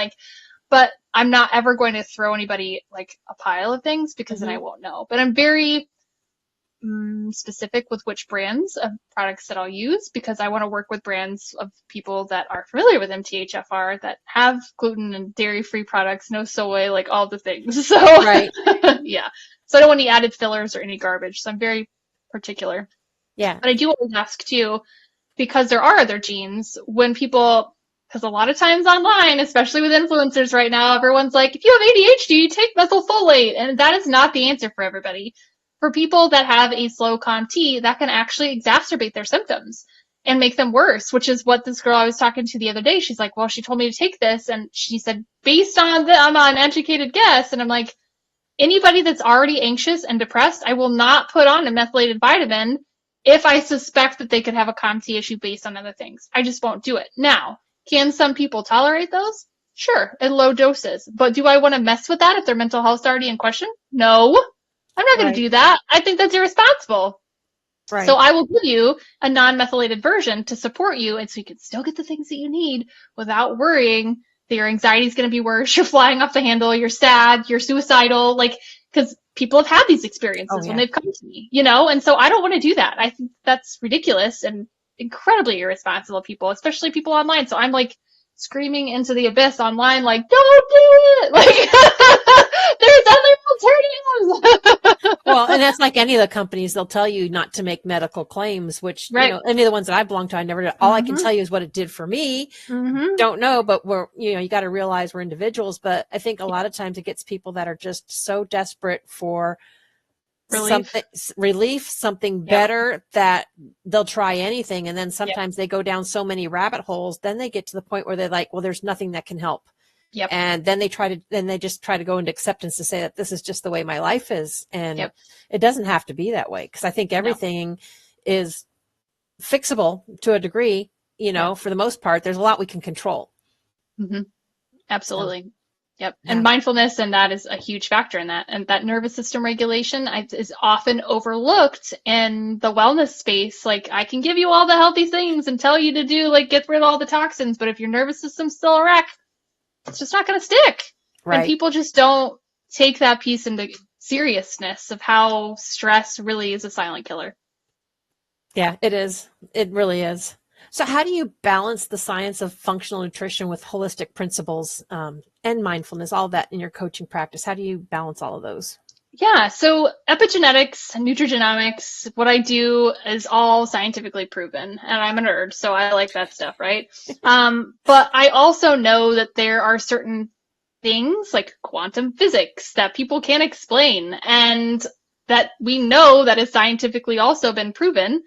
But I'm not ever going to throw anybody like a pile of things because then I won't know. But I'm very specific with which brands of products that I'll use because I want to work with brands of people that are familiar with MTHFR that have gluten and dairy-free products, no soy, like all the things. So, Right. Yeah. So I don't want any added fillers or any garbage. So I'm very particular. Yeah. But I do always ask too, because there are other genes when people, because a lot of times online, especially with influencers right now, everyone's like, if you have ADHD, you take methylfolate. And that is not the answer for everybody. For people that have a slow COMT, that can actually exacerbate their symptoms and make them worse, which is what this girl I was talking to the other day, she's like, well, she told me to take this. And she said, based on I'm an educated guess. And I'm like, anybody that's already anxious and depressed, I will not put on a methylated vitamin if I suspect that they could have a COMT issue based on other things. I just won't do it. Now, can some people tolerate those? Sure, in low doses. But do I want to mess with that if their mental health's already in question? No. I'm not going to do that. I think that's irresponsible. Right. So I will give you a non-methylated version to support you, and so you can still get the things that you need without worrying that your anxiety is going to be worse, you're flying off the handle, you're sad, you're suicidal, because people have had these experiences when they've come to me, and so I don't want to do that. I think that's ridiculous and incredibly irresponsible of people, especially people online. So I'm like screaming into the abyss online, like, don't do it! There's other alternatives! Well, and that's like any of the companies, they'll tell you not to make medical claims, which, any of the ones that I belong to, I never did. All I can tell you is what it did for me. Don't know, but you got to realize we're individuals. But I think a lot of times it gets people that are just so desperate for relief, something better, that they'll try anything. And then sometimes they go down so many rabbit holes, then they get to the point where they're like, well, there's nothing that can help. And then they just try to go into acceptance to say that this is just the way my life is. And it doesn't have to be that way. Cause I think everything is fixable to a degree, for the most part. There's a lot we can control. Absolutely. Yep. And mindfulness, and that is a huge factor in that. And that nervous system regulation is often overlooked in the wellness space. Like, I can give you all the healthy things and tell you to do, get rid of all the toxins. But if your nervous system's still a wreck, it's just not going to stick. Right. And people just don't take that piece into seriousness of how stress really is a silent killer. Yeah, it is. It really is. So how do you balance the science of functional nutrition with holistic principles and mindfulness, all of that in your coaching practice? How do you balance all of those? Yeah, so epigenetics, nutrigenomics, what I do is all scientifically proven, and I'm a nerd, so I like that stuff, right? But I also know that there are certain things like quantum physics that people can't explain, and that we know that has scientifically also been proven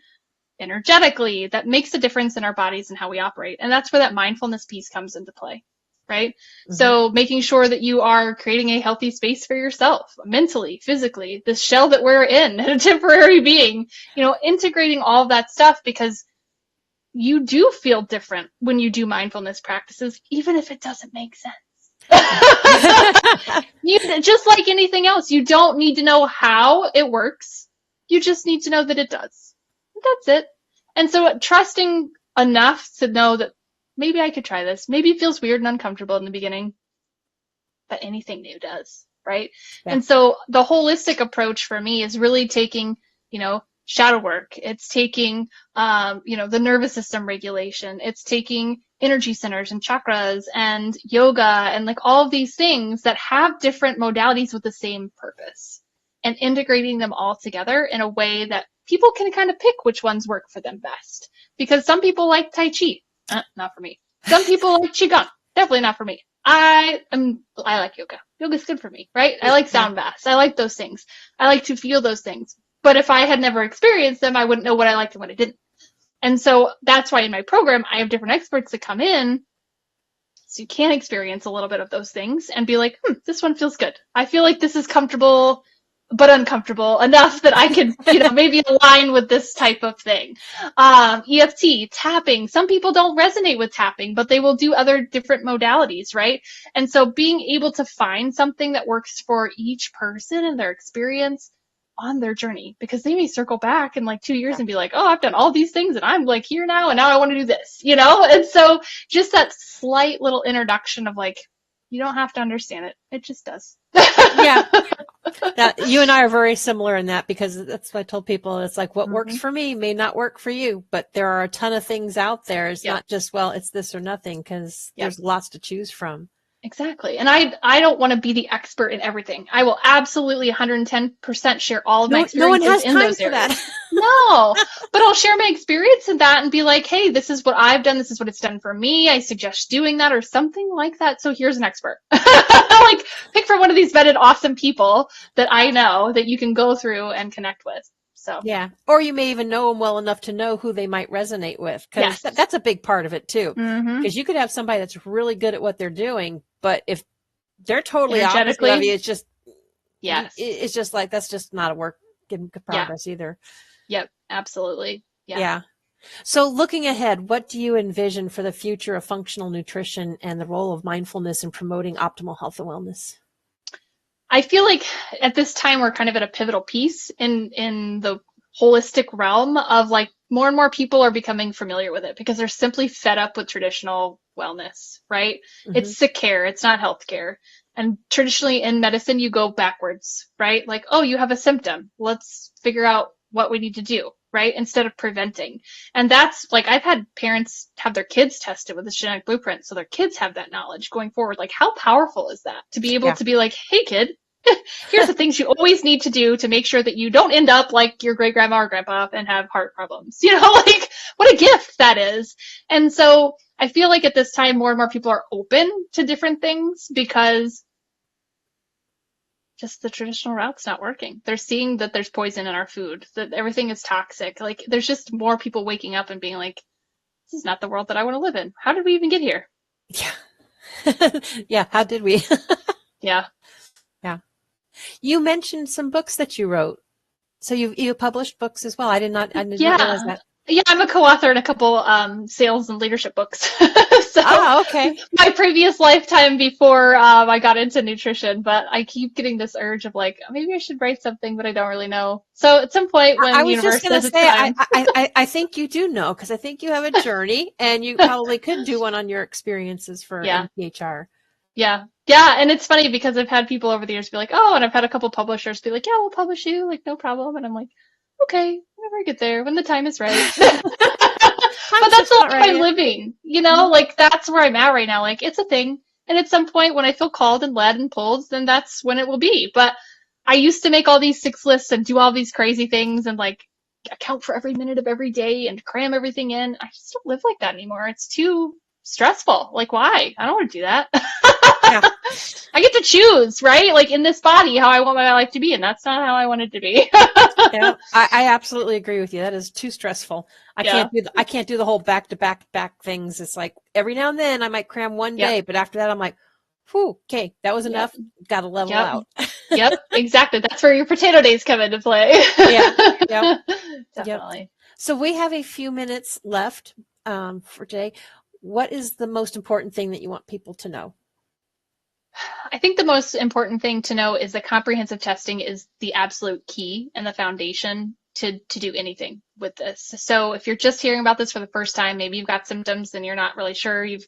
energetically that makes a difference in our bodies and how we operate. And that's where that mindfulness piece comes into play. Right? So making sure that you are creating a healthy space for yourself, mentally, physically, this shell that we're in, a temporary being, integrating all of that stuff, because you do feel different when you do mindfulness practices, even if it doesn't make sense. Just like anything else, you don't need to know how it works. You just need to know that it does. That's it. And so trusting enough to know that maybe I could try this. Maybe it feels weird and uncomfortable in the beginning, but anything new does, right? Yeah. And so the holistic approach for me is really taking, shadow work. It's taking, the nervous system regulation. It's taking energy centers and chakras and yoga and all of these things that have different modalities with the same purpose, and integrating them all together in a way that people can kind of pick which ones work for them best. Because some people like Tai Chi. Not for me. Some people like Qigong. Definitely not for me. I like yoga. Yoga's good for me, right? I like sound baths. I like those things. I like to feel those things. But if I had never experienced them, I wouldn't know what I liked and what I didn't. And so that's why in my program, I have different experts that come in So you can experience a little bit of those things and be like, this one feels good. I feel like this is comfortable, but uncomfortable enough that I could, maybe align with this type of thing. EFT, tapping. Some people don't resonate with tapping, but they will do other different modalities, right? And so being able to find something that works for each person and their experience on their journey, because they may circle back in like 2 years and be like, oh, I've done all these things and I'm like here now and now I want to do this, And so just that slight little introduction of like, you don't have to understand it. It just does. Yeah. You and I are very similar in that, because that's what I told people. It's like what works for me may not work for you, but there are a ton of things out there. It's not just, well, it's this or nothing, because there's lots to choose from. Exactly. And I don't want to be the expert in everything. I will absolutely 110% share all of my experiences no one has in time those for areas. that. No, but I'll share my experience in that and be like, hey, this is what I've done. This is what it's done for me. I suggest doing that or something like that. So here's an expert. Like pick from one of these vetted awesome people that I know that you can go through and connect with. So yeah. Or you may even know them well enough to know who they might resonate with, because that's a big part of it too. Because you could have somebody that's really good at what they're doing, but if they're totally opposite of you, it's just, it's just like, that's just not a work in progress either. Yep. Absolutely. Yeah. So looking ahead, what do you envision for the future of functional nutrition and the role of mindfulness in promoting optimal health and wellness? I feel like at this time we're kind of at a pivotal piece in the holistic realm of like more and more people are becoming familiar with it because they're simply fed up with traditional wellness, right? It's sick care. It's not health care. And traditionally in medicine, you go backwards, right? Like, oh, you have a symptom. Let's figure out what we need to do, right? Instead of preventing. And that's like, I've had parents have their kids tested with this genetic blueprint. So their kids have that knowledge going forward. Like, how powerful is that to be able to be like, hey kid, here's the things you always need to do to make sure that you don't end up like your great grandma or grandpa and have heart problems. Like what a gift that is. And so I feel like at this time, more and more people are open to different things because just the traditional route's not working. They're seeing that there's poison in our food, that everything is toxic. Like there's just more people waking up and being like, this is not the world that I want to live in. How did we even get here? Yeah. Yeah. How did we? Yeah. Yeah. You mentioned some books that you wrote. So you published books as well. I did not realize that. Yeah, I'm a co-author in a couple sales and leadership books. Okay. My previous lifetime before I got into nutrition, but I keep getting this urge of like, maybe I should write something, but I don't really know. So at some point when I was universe just going to says say, it's time. I think you do know, because I think you have a journey and you probably could do one on your experiences for MTHR. Yeah. Yeah. And it's funny because I've had people over the years be like, oh, and I've had a couple publishers be like, yeah, we'll publish you, like no problem. And I'm like, okay, whenever I get there, when the time is right. But that's the life I'm living, like that's where I'm at right now. Like it's a thing. And at some point when I feel called and led and pulled, then that's when it will be. But I used to make all these 6 lists and do all these crazy things and like account for every minute of every day and cram everything in. I just don't live like that anymore. It's too stressful. Like why? I don't want to do that. Yeah. I get to choose, right? Like in this body, how I want my life to be, and that's not how I want it to be. Yeah, I absolutely agree with you. That is too stressful. I can't do the whole back to back things. It's like every now and then I might cram one day, but after that I'm like, whew, okay, that was enough. Got to level out. Yep, exactly. That's where your potato days come into play. Yeah, Definitely. Yep. So we have a few minutes left for today. What is the most important thing that you want people to know? I think the most important thing to know is that comprehensive testing is the absolute key and the foundation to do anything with this. So if you're just hearing about this for the first time, maybe you've got symptoms and you're not really sure, you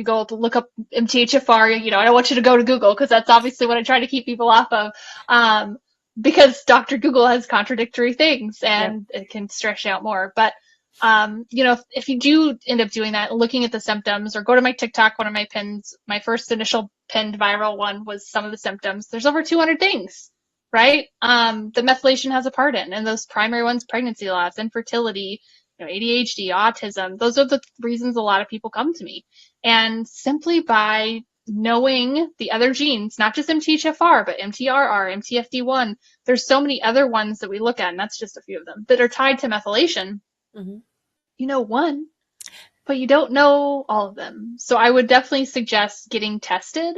go up, look up MTHFR, I don't want you to go to Google because that's obviously what I try to keep people off of. Because Dr. Google has contradictory things and it can stress you out more. But if you do end up doing that, looking at the symptoms, or go to my TikTok, one of my pins, my first initial pinned viral one was some of the symptoms. There's over 200 things, right? The methylation has a part in, and those primary ones, pregnancy loss, infertility, ADHD, autism, those are the reasons a lot of people come to me. And simply by knowing the other genes, not just MTHFR, but MTRR, MTFD1, there's so many other ones that we look at, and that's just a few of them, that are tied to methylation. Mm-hmm. One, but you don't know all of them. So I would definitely suggest getting tested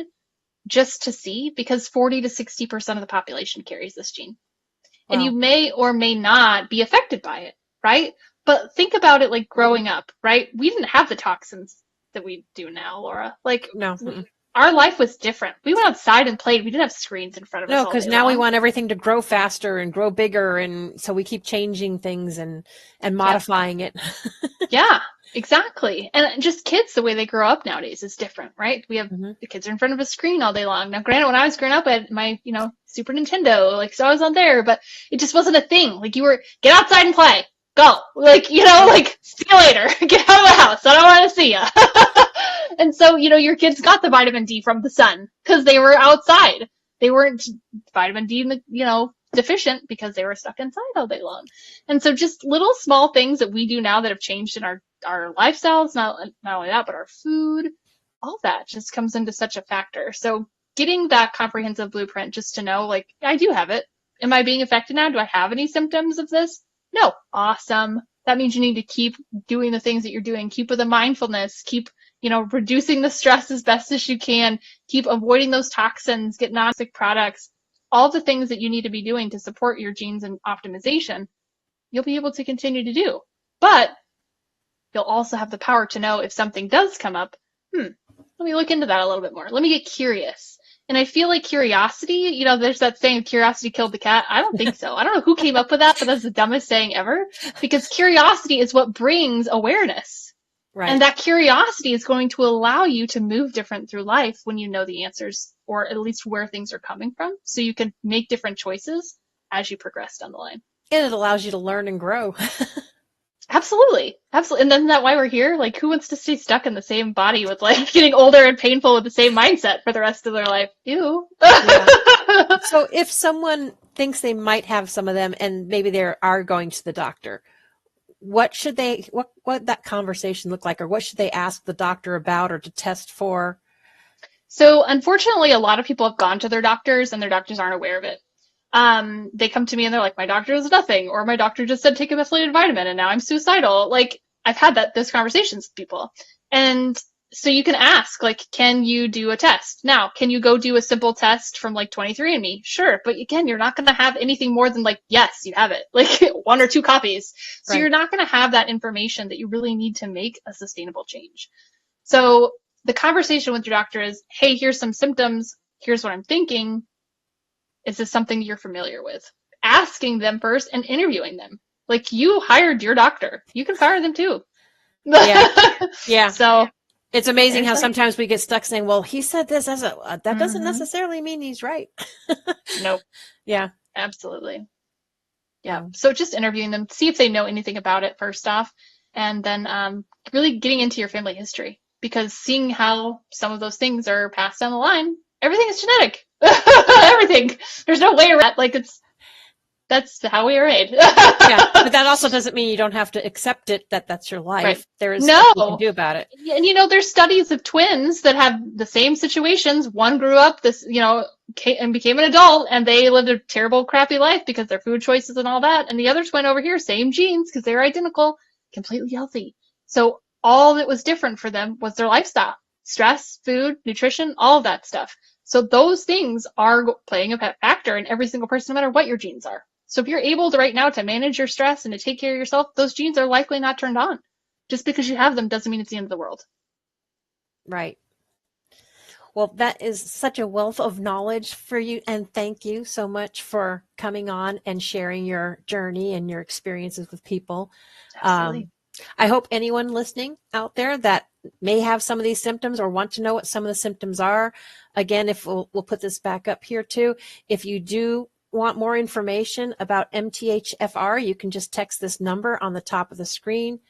just to see, because 40 to 60% of the population carries this gene. And you Wow. may or may not be affected by it, right? But think about it like growing up, right? We didn't have the toxins that we do now, Laura. Like, No. our life was different. We went outside and played. We didn't have screens in front of us No, all because day now we long. want everything to grow faster and grow bigger, and so we keep changing things and modifying it. Yeah, exactly. And just kids, the way they grow up nowadays is different, right? We have Mhm. the kids are in front of a screen all day long. Now, granted, when I was growing up, I had my, Super Nintendo, like, so I was on there, but it just wasn't a thing. Like, you were, get outside and play. Go. Like, like, see you later. Get out of the house. I don't want to see you. And so, your kids got the vitamin D from the sun because they were outside. They weren't vitamin D, deficient because they were stuck inside all day long. And so just little small things that we do now that have changed in our lifestyles, not only that, but our food, all that just comes into such a factor. So getting that comprehensive blueprint just to know, like, I do have it. Am I being affected now? Do I have any symptoms of this? No. Awesome. That means you need to keep doing the things that you're doing. Keep with the mindfulness. Keep, reducing the stress as best as you can. Keep avoiding those toxins. Get non-toxic products. All the things that you need to be doing to support your genes and optimization, you'll be able to continue to do. But you'll also have the power to know if something does come up, let me look into that a little bit more. Let me get curious. And I feel like curiosity, there's that saying, curiosity killed the cat. I don't think so. I don't know who came up with that, but that's the dumbest saying ever. Because curiosity is what brings awareness. Right. And that curiosity is going to allow you to move different through life when you know the answers, or at least where things are coming from. So you can make different choices as you progress down the line. And it allows you to learn and grow. Absolutely. Absolutely. And isn't that why we're here? Like, who wants to stay stuck in the same body with, like, getting older and painful with the same mindset for the rest of their life? Ew. Yeah. So if someone thinks they might have some of them and maybe they are going to the doctor, what should what that conversation look like, or what should they ask the doctor about or to test for? So unfortunately, a lot of people have gone to their doctors and their doctors aren't aware of it. They come to me and they're like, my doctor does nothing, or my doctor just said take a methylated vitamin and now I'm suicidal. Like, I've had those conversations with people. And so you can ask, like, can you do a test? Now, can you go do a simple test from like 23andMe? Sure. But again, you're not going to have anything more than like, yes, you have it, like 1 or 2 copies. So Right. You're not going to have that information that you really need to make a sustainable change. So the conversation with your doctor is, hey, here's some symptoms. Here's what I'm thinking. Is this something you're familiar with? Asking them first and interviewing them. Like, you hired your doctor. You can fire them too. Yeah. Yeah. So it's amazing how there's that. sometimes we get stuck saying, well, he said this as that doesn't Mhm. necessarily mean he's right. Nope. Yeah. Absolutely. Yeah. So just interviewing them, see if they know anything about it first off, and then really getting into your family history, because seeing how some of those things are passed down the line, everything is genetic. Everything. There's no way around. Like, that's how we are made. Yeah, but that also doesn't mean you don't have to accept it, that's your life. Right. There is No. stuff you can do about it. And there's studies of twins that have the same situations. One grew up and became an adult, and they lived a terrible, crappy life because their food choices and all that. And the other twin over here, same genes because they're identical, completely healthy. So all that was different for them was their lifestyle, stress, food, nutrition, all of that stuff. So those things are playing a factor in every single person, no matter what your genes are. So if you're able to right now to manage your stress and to take care of yourself, those genes are likely not turned on. Just because you have them doesn't mean it's the end of the world. Right. Well, that is such a wealth of knowledge for you. And thank you so much for coming on and sharing your journey and your experiences with people. Absolutely. I hope anyone listening out there that may have some of these symptoms or want to know what some of the symptoms are. Again, if we'll put this back up here too. If you do want more information about MTHFR, you can just text this number on the top of the screen.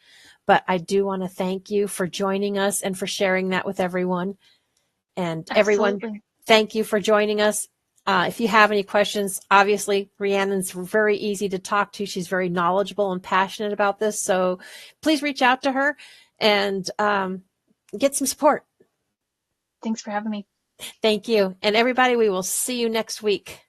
But I do want to thank you for joining us and for sharing that with everyone. And everyone, thank you for joining us. If you have any questions, obviously, Rhiannon's very easy to talk to. She's very knowledgeable and passionate about this. So please reach out to her and get some support. Thanks for having me. Thank you. And everybody, we will see you next week.